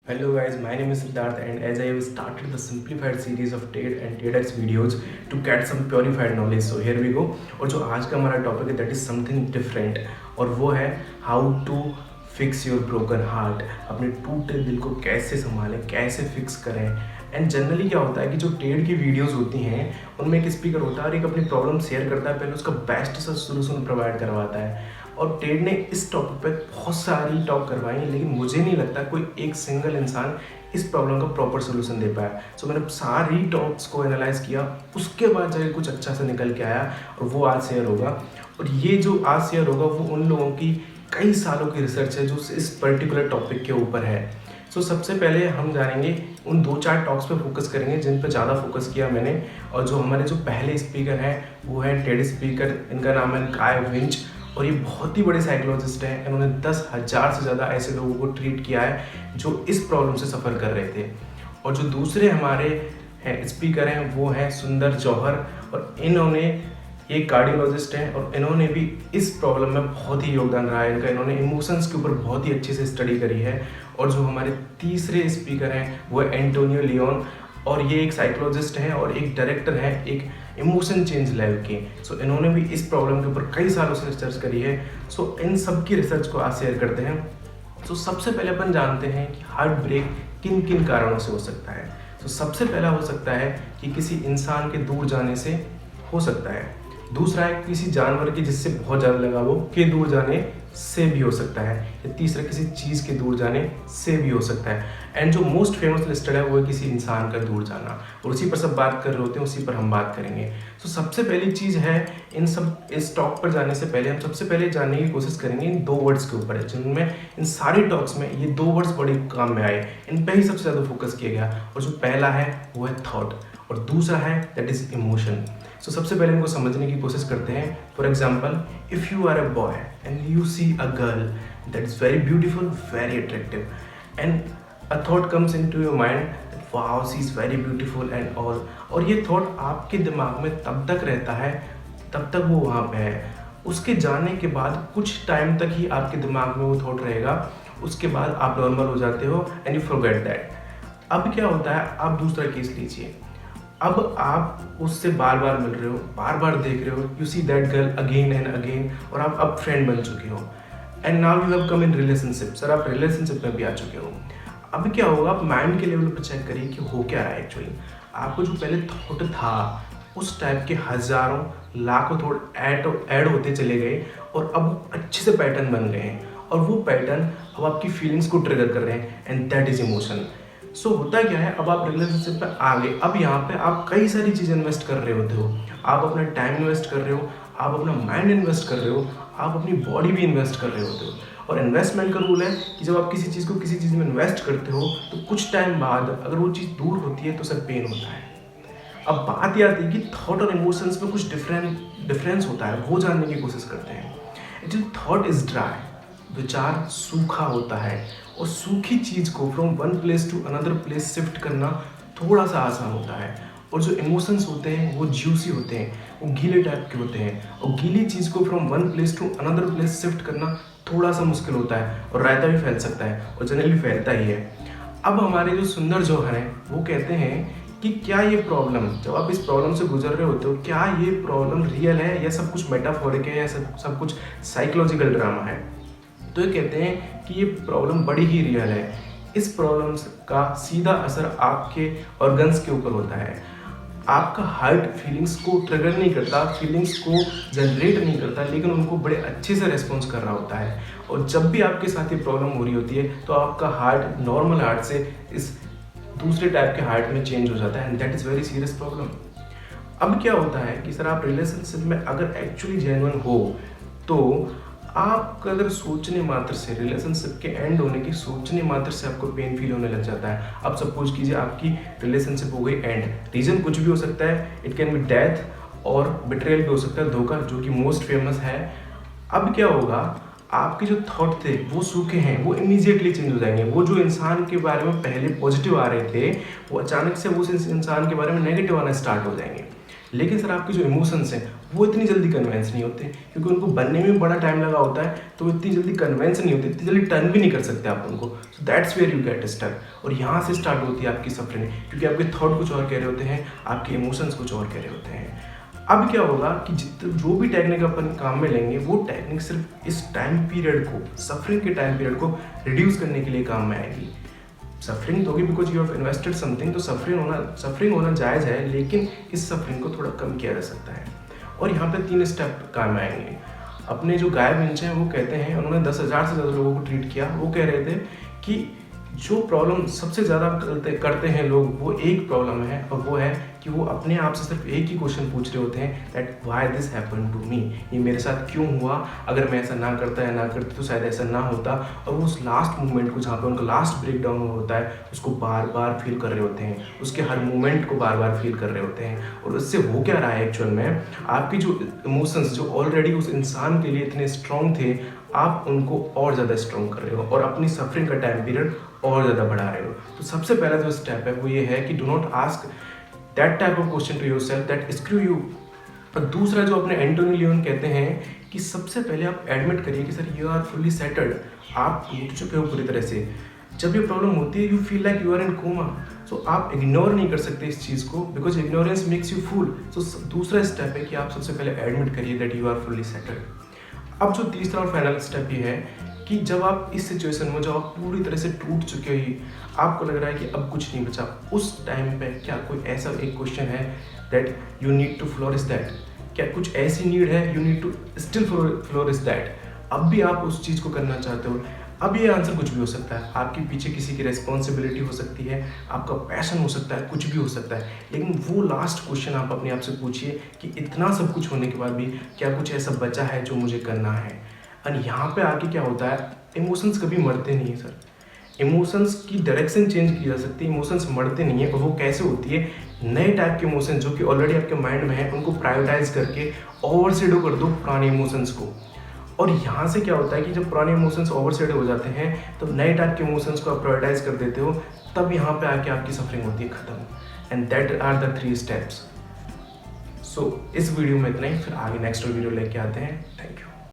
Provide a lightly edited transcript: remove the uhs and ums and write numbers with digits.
Hello guys, my name is Siddharth and as I have started the simplified series of TED and TEDx videos to get some purified knowledge. So here we go. और जो आज का हमारा topic है that is something different और वो है how to fix your broken heart. अपने टूटे दिल को कैसे संभालें, कैसे फिक्स करें. एंड जनरली क्या होता है कि जो टेड की वीडियोस होती हैं उनमें एक स्पीकर होता है और एक अपनी प्रॉब्लम शेयर करता है, पहले उसका बेस्ट सा सोल्यूशन प्रोवाइड करवाता है. और टेड ने इस टॉपिक पे बहुत सारी टॉक करवाई है, लेकिन मुझे नहीं लगता कोई एक सिंगल इंसान इस प्रॉब्लम का प्रॉपर सोल्यूशन दे पाया. सो मैंने सारी टॉक्स को एनालाइज किया, उसके बाद जाके कुछ अच्छा सा निकल के आया और वो आज शेयर होगा. और ये जो आज शेयर होगा वो उन लोगों की कई सालों की रिसर्च है जो इस पर्टिकुलर टॉपिक के ऊपर है. सो सबसे पहले हम जानेंगे उन 2-4 टॉक्स पे फोकस करेंगे जिन पे ज़्यादा फोकस किया मैंने. और जो हमारे जो पहले स्पीकर हैं वो है टेड स्पीकर, इनका नाम है काय विंच. और ये बहुत ही बड़े साइकोलॉजिस्ट हैं. इन्होंने 10,000 से ज़्यादा ऐसे लोगों को ट्रीट किया है जो इस प्रॉब्लम से सफ़र कर रहे थे. और जो दूसरे हमारे हैं स्पीकर हैं वो हैं सुंदर जौहर, और इन्होंने एक कार्डियोलॉजिस्ट हैं और इन्होंने भी इस प्रॉब्लम में बहुत ही योगदान रहा है इनका. इन्होंने इमोशंस के ऊपर बहुत ही अच्छे से स्टडी करी है. और जो हमारे तीसरे स्पीकर हैं वो है एंटोनियो लियोन, और ये एक साइकोलॉजिस्ट हैं और एक डायरेक्टर हैं एक इमोशन चेंज लैब के. सो इन्होंने भी इस प्रॉब्लम के ऊपर कई सालों से रिसर्च करी है. सो इन सब की रिसर्च को आज शेयर करते हैं. सो सबसे पहले अपन जानते हैं कि हार्ट ब्रेक किन किन कारणों से हो सकता है. तो सबसे पहला हो सकता है कि किसी इंसान के दूर जाने से हो सकता है. दूसरा है किसी जानवर की जिससे बहुत ज़्यादा लगाव हो के दूर जाने से भी हो सकता है. या तीसरा किसी चीज़ के दूर जाने से भी हो सकता है. एंड जो मोस्ट फेमस लिस्टेड है वो है किसी इंसान का दूर जाना, और उसी पर सब बात कर रहे होते हैं, उसी पर हम बात करेंगे. तो सबसे पहली चीज़ है इस टॉक पर जाने से पहले हम सबसे पहले जानने की कोशिश करेंगे इन 2 वर्ड्स के ऊपर, जिनमें इन सारी टॉक्स में ये 2 वर्ड्स बड़े काम में आए. इन पर ही सबसे ज़्यादा फोकस किया गया. और जो पहला है वो है थॉट और दूसरा है दैट इज़ इमोशन. सो सबसे पहले इनको समझने की कोशिश करते हैं. For example, if you are a boy and you see a girl that is very beautiful, very attractive, and a thought comes into your mind that wow she is very beautiful and all. और ये thought आपके दिमाग में तब तक रहता है तब तक वो वहाँ पे है. उसके जाने के बाद कुछ टाइम तक ही आपके दिमाग में वो थॉट रहेगा. उसके बाद आप नॉर्मल हो जाते हो एंड यू फॉरगेट दैट. अब क्या होता है, आप दूसरा केस लीजिए. अब आप उससे बार बार मिल रहे हो, बार बार देख रहे हो, you see that girl again and again, और आप अब फ्रेंड बन चुके हो. And now you have come in relationship. Sir आप रिलेशनशिप में भी आ चुके हो. अब क्या होगा, आप माइंड के लेवल पर चेक करिए कि हो क्या रहा है एक्चुअली. आपको जो पहले थॉट था उस टाइप के हज़ारों लाखों थॉट ऐड होते चले गए और अब अच्छे से पैटर्न बन गए हैं. और वो पैटर्न अब आपकी फीलिंग्स को ट्रिगर कर रहे हैं एंड दैट इज़ इमोशन. सो होता क्या है, अब आप रिलेशनशिप में आ गए. अब यहाँ पे आप कई सारी चीज़ें इन्वेस्ट कर रहे होते हो. आप अपना टाइम इन्वेस्ट कर रहे हो, आप अपना माइंड इन्वेस्ट कर रहे हो, आप अपनी बॉडी भी इन्वेस्ट कर रहे होते हो. और इन्वेस्टमेंट का रूल है कि जब आप किसी चीज़ को किसी चीज़ में इन्वेस्ट करते हो तो कुछ टाइम बाद अगर वो चीज़ दूर होती है तो सर पेन होता है. अब बात यह आती है कि थॉट और इमोशंस में कुछ डिफरेंस होता है, वो जानने की कोशिश करते हैं. एक्चुअली थॉट इज ड्राई, विचार सूखा होता है, और सूखी चीज़ को from one place to another place shift करना थोड़ा सा आसान होता है. और जो इमोशंस होते हैं वो ज्यूसी होते हैं, वो गीले टाइप के होते हैं, और गीली चीज़ को from one place to another place shift करना थोड़ा सा मुश्किल होता है, और रायता भी फैल सकता है, और जनरली फैलता ही है. अब हमारे जो सुंदर जौहर हैं वो कहते हैं कि क्या ये प्रॉब्लम, जब आप इस प्रॉब्लम से गुजर रहे होते हो, क्या ये प्रॉब्लम रियल है या सब कुछ मेटाफोरिक है या सब कुछ साइकोलॉजिकल ड्रामा है. तो ये कहते हैं कि ये प्रॉब्लम बड़ी ही रियल है. इस प्रॉब्लम का सीधा असर आपके ऑर्गन्स के ऊपर होता है. आपका हार्ट फीलिंग्स को ट्रिगर नहीं करता, फीलिंग्स को जनरेट नहीं करता, लेकिन उनको बड़े अच्छे से रेस्पॉन्स कर रहा होता है. और जब भी आपके साथ ये प्रॉब्लम हो रही होती है तो आपका हार्ट नॉर्मल हार्ट से इस दूसरे टाइप के हार्ट में चेंज हो जाता है, and that is very serious problem. अब क्या होता है कि सर आप रिलेशनशिप में अगर एक्चुअली जेन्युइन हो तो आप अगर सोचने मात्र से, रिलेशनशिप के एंड होने की सोचने मात्र से आपको पेन फील होने लग जाता है. अब सपोज कीजिए आपकी रिलेशनशिप हो गई एंड, रीज़न कुछ भी हो सकता है, इट कैन बी डेथ और बिट्रेयल भी हो सकता है, धोखा, जो कि मोस्ट फेमस है. अब क्या होगा, आपके जो थॉट थे वो सूखे हैं, वो इमीडिएटली चेंज हो जाएंगे. वो जो इंसान के बारे में पहले पॉजिटिव आ रहे थे वो अचानक से उस इंसान के बारे में नेगेटिव आना स्टार्ट हो जाएंगे. लेकिन सर आपके जो इमोशंस हैं वो इतनी जल्दी कन्वेंस नहीं होते, क्योंकि उनको बनने में बड़ा टाइम लगा होता है, तो वो इतनी जल्दी कन्वेंस नहीं होते, इतनी जल्दी टर्न भी नहीं कर सकते आप उनको। So that's where you get stuck. और यहाँ से स्टार्ट होती है आपकी सफरिंग, क्योंकि आपके थॉट कुछ और कह रहे होते हैं, आपके इमोशंस कुछ और कह रहे होते हैं। अब क्या होगा कि जो भी टेक्निक अपन काम में लेंगे वो टेक्निक सिर्फ इस टाइम पीरियड को, सफरिंग के टाइम पीरियड को रिड्यूस करने के लिए काम में आएगी। सफरिंग तो होगी because you have invested something, तो सफरिंग होना जायज़ है, लेकिन इस सफरिंग को थोड़ा कम किया जा सकता है। और यहाँ पे 3 स्टेप काम में आएंगे। अपने जो गाय विंच हैं वो कहते हैं, उन्होंने 10,000 से ज़्यादा लोगों को ट्रीट किया, वो कह रहे थे कि जो प्रॉब्लम सबसे ज़्यादा करते हैं लोग, वो एक प्रॉब्लम है, और वो है कि वो अपने आप से सिर्फ एक ही क्वेश्चन पूछ रहे होते हैं, that why this happen to me, ये मेरे साथ क्यों हुआ, अगर मैं ऐसा ना करता या ना करती तो शायद ऐसा ना होता। और वो उस लास्ट मोमेंट को, जहाँ पे उनका लास्ट ब्रेक डाउन होता है, उसको बार बार फील कर रहे होते हैं, उसके हर मोमेंट को बार बार फील कर रहे होते हैं। और उससे हो क्या रहा है एक्चुअल में, आपकी जो इमोशंस जो ऑलरेडी उस इंसान के लिए इतने स्ट्रॉन्ग थे, आप उनको और ज़्यादा स्ट्रॉन्ग कर रहे हो और अपनी सफरिंग का टाइम पीरियड और ज़्यादा बढ़ा रहे हो। तो सबसे पहला जो स्टेप है वो ये है कि do not ask that type of question to yourself that screw you. और दूसरा जो अपने एंटोनी लियोन कहते हैं कि सबसे पहले आप एडमिट करिए कि sir you are fully settled, आप टूट चुके हो पूरी तरह से। जब ये प्रॉब्लम होती है, you feel like you are in coma, so आप इग्नोर नहीं कर सकते इस चीज़ को, because ignorance makes you fool. So दूसरा स्टेप है कि आप सबसे पहले एडमिट करिए that you are fully settled. अब जो तीसरा और फाइनल स्टेप ये है कि जब आप इस सिचुएशन में, जब आप पूरी तरह से टूट चुके हो, आपको लग रहा है कि अब कुछ नहीं बचा, उस टाइम पे क्या कोई ऐसा एक क्वेश्चन है that you need to flourish that, क्या कुछ ऐसी नीड है you need to still flourish that, अब भी आप उस चीज़ को करना चाहते हो। अब ये आंसर कुछ भी हो सकता है, आपके पीछे किसी की रेस्पॉन्सिबिलिटी हो सकती है, आपका पैशन हो सकता है, कुछ भी हो सकता है, लेकिन वो लास्ट क्वेश्चन आप अपने आप से पूछिए कि इतना सब कुछ होने के बाद भी क्या कुछ ऐसा बचा है जो मुझे करना है। और यहाँ पे आके क्या होता है, इमोशंस कभी मरते नहीं है सर, इमोशंस की डायरेक्शन चेंज की जा सकती है, इमोशंस मरते नहीं है। और वो कैसे होती है, नए टाइप के इमोशंस जो कि ऑलरेडी आपके माइंड में है, उनको प्रायोरिटाइज करके ओवरशेडो कर दो पुराने इमोशंस को। और यहाँ से क्या होता है कि जब पुराने इमोशंस ओवरशेडो हो जाते हैं, तो नए टाइप के इमोशंस को आप प्रायोरिटाइज कर देते हो, तब यहाँ पे आके आपकी सफरिंग होती है खत्म। And that are the 3 steps. So इस वीडियो में इतना ही, फिर आगे नेक्स्ट वीडियो लेके आते हैं। Thank you.